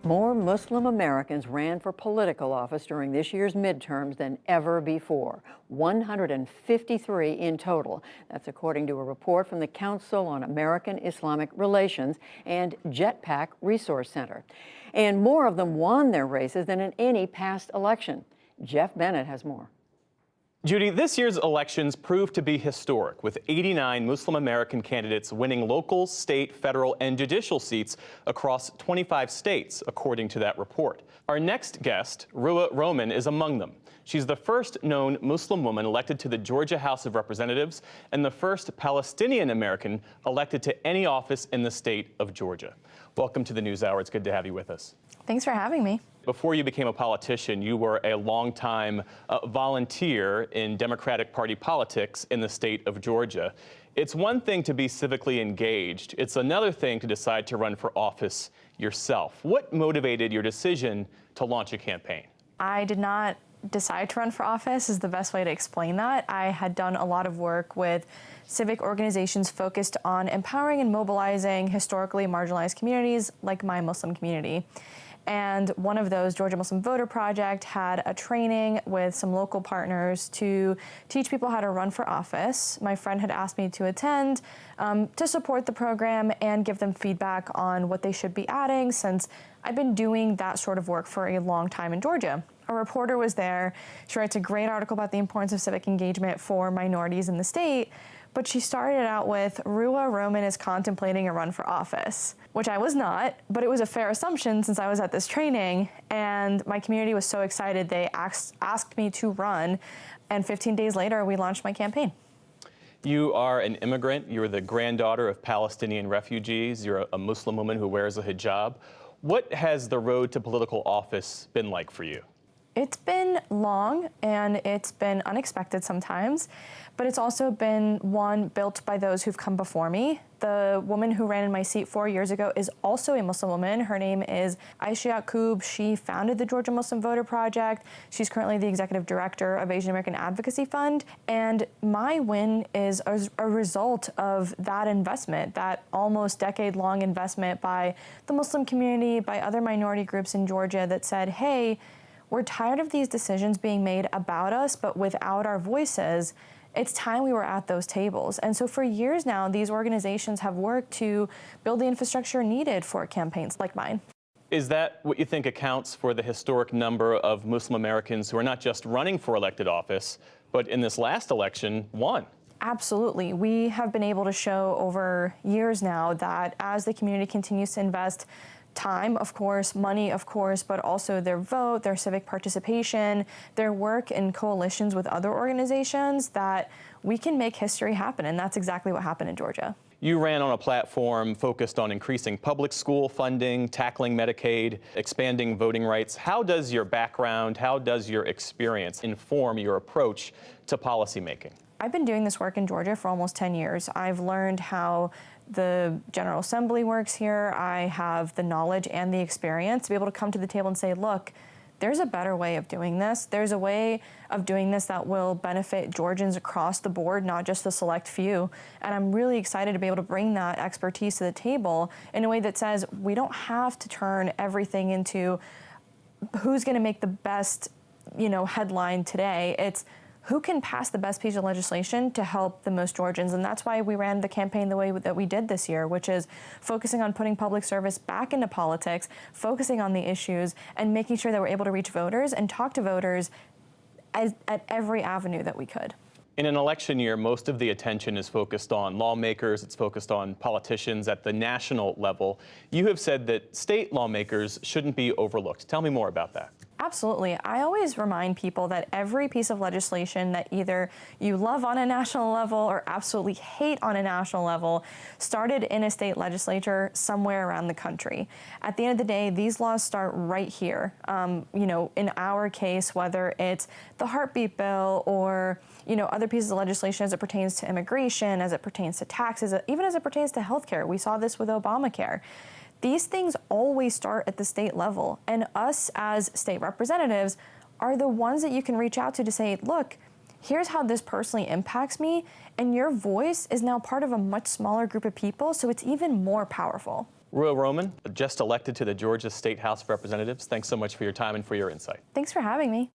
More Muslim Americans ran for political office during this year's midterms than ever before, 153 in total. That's according to a report from the Council on American-Islamic Relations and Jetpac Resource Center. And more of them won their races than in any past election. Geoff Bennett has more. Judy, this year's elections proved to be historic, with 89 Muslim American candidates winning local, state, federal, and judicial seats across 25 states, according to that report. Our next guest, Ruwa Roman, is among them. She's the first known Muslim woman elected to the Georgia House of Representatives and the first Palestinian American elected to any office in the state of Georgia. Welcome to the NewsHour. It's good to have you with us. Thanks for having me. Before you became a politician, you were a longtime volunteer in Democratic Party politics in the state of Georgia. It's one thing to be civically engaged. It's another thing to decide to run for office yourself. What motivated your decision to launch a campaign? I did not decide to run for office is the best way to explain that. I had done a lot of work with civic organizations focused on empowering and mobilizing historically marginalized communities like my Muslim community. And one of those, Georgia Muslim Voter Project, had a training with some local partners to teach people how to run for office. My friend had asked me to attend to support the program and give them feedback on what they should be adding, since I've been doing that sort of work for a long time in Georgia. A reporter was there. She writes a great article about the importance of civic engagement for minorities in the state. But she started out with, Ruwa Roman is contemplating a run for office, which I was not, but it was a fair assumption since I was at this training, and my community was so excited they asked me to run, and 15 days later, we launched my campaign. You are an immigrant. You're the granddaughter of Palestinian refugees. You're a Muslim woman who wears a hijab. What has the road to political office been like for you? It's been long and it's been unexpected sometimes, but it's also been one built by those who've come before me. The woman who ran in my seat 4 years ago is also a Muslim woman. Her name is Aisha Yaqub. She founded the Georgia Muslim Voter Project. She's currently the executive director of Asian American Advocacy Fund. And my win is a result of that investment, that almost decade-long investment by the Muslim community, by other minority groups in Georgia that said, hey, we're tired of these decisions being made about us, but without our voices. It's time we were at those tables. And so for years now, these organizations have worked to build the infrastructure needed for campaigns like mine. Is that what you think accounts for the historic number of Muslim Americans who are not just running for elected office, but in this last election, won? Absolutely. We have been able to show over years now that as the community continues to invest time, of course, money, of course, but also their vote, their civic participation, their work in coalitions with other organizations, that we can make history happen. And that's exactly what happened in Georgia. You ran on a platform focused on increasing public school funding, tackling Medicaid, expanding voting rights. How does your background, how does your experience inform your approach to policymaking? I've been doing this work in Georgia for almost 10 years. I've learned how the General Assembly works here. I have the knowledge and the experience to be able to come to the table and say, look, there's a better way of doing this. There's a way of doing this that will benefit Georgians across the board, not just the select few. And I'm really excited to be able to bring that expertise to the table in a way that says we don't have to turn everything into who's going to make the best, headline today. It's who can pass the best piece of legislation to help the most Georgians. And that's why we ran the campaign the way that we did this year, which is focusing on putting public service back into politics, focusing on the issues, and making sure that we're able to reach voters and talk to voters at every avenue that we could. In an election year, most of the attention is focused on lawmakers, it's focused on politicians at the national level. You have said that state lawmakers shouldn't be overlooked. Tell me more about that. Absolutely. I always remind people that every piece of legislation that either you love on a national level or absolutely hate on a national level started in a state legislature somewhere around the country. At the end of the day, these laws start right here. In our case, whether it's the heartbeat bill or other pieces of legislation as it pertains to immigration, as it pertains to taxes, even as it pertains to healthcare. We saw this with Obamacare. These things always start at the state level, and us as state representatives are the ones that you can reach out to say, look, here's how this personally impacts me, and your voice is now part of a much smaller group of people, so it's even more powerful. Ruwa Roman, just elected to the Georgia State House of Representatives, thanks so much for your time and for your insight. Thanks for having me.